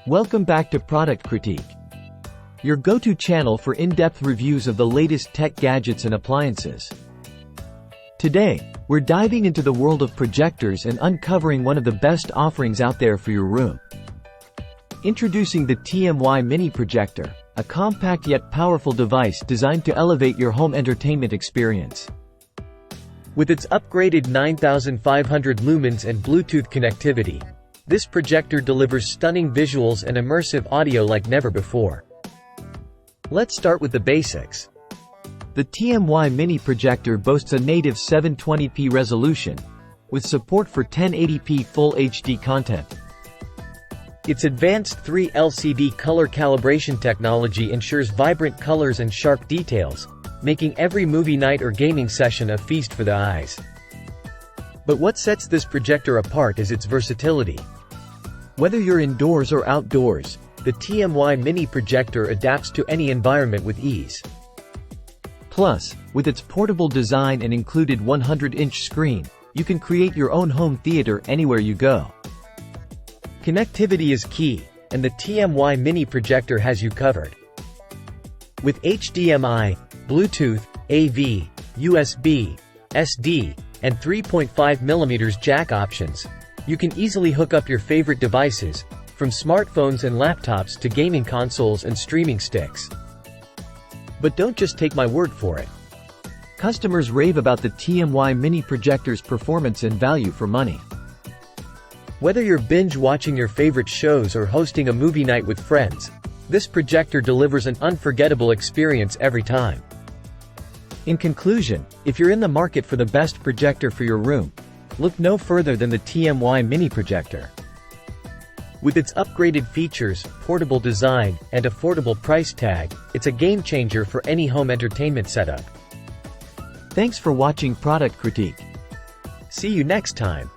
Welcome back to Product Critique, your go-to channel for in-depth reviews of the latest tech gadgets and appliances. Today, we're diving into the world of projectors and uncovering one of the best offerings out there for your room. Introducing the TMY Mini Projector, a compact yet powerful device designed to elevate your home entertainment experience. With its upgraded 9,500 lumens and Bluetooth connectivity, this projector delivers stunning visuals and immersive audio like never before. Let's start with the basics. The TMY Mini Projector boasts a native 720p resolution, with support for 1080p Full HD content. Its advanced 3 LCD color calibration technology ensures vibrant colors and sharp details, making every movie night or gaming session a feast for the eyes. But what sets this projector apart is its versatility. Whether you're indoors or outdoors, the TMY Mini Projector adapts to any environment with ease. Plus, with its portable design and included 100-inch screen, you can create your own home theater anywhere you go. Connectivity is key, and the TMY Mini Projector has you covered. With HDMI, Bluetooth, AV, USB, SD, and 3.5mm jack options, you can easily hook up your favorite devices, from smartphones and laptops to gaming consoles and streaming sticks. But don't just take my word for it. Customers rave about the TMY Mini Projector's performance and value for money. Whether you're binge-watching your favorite shows or hosting a movie night with friends, this projector delivers an unforgettable experience every time. In conclusion, if you're in the market for the best projector for your room, look no further than the TMY Mini Projector. With its upgraded features, portable design, and affordable price tag, it's a game-changer for any home entertainment setup. Thanks for watching Product Critique. See you next time.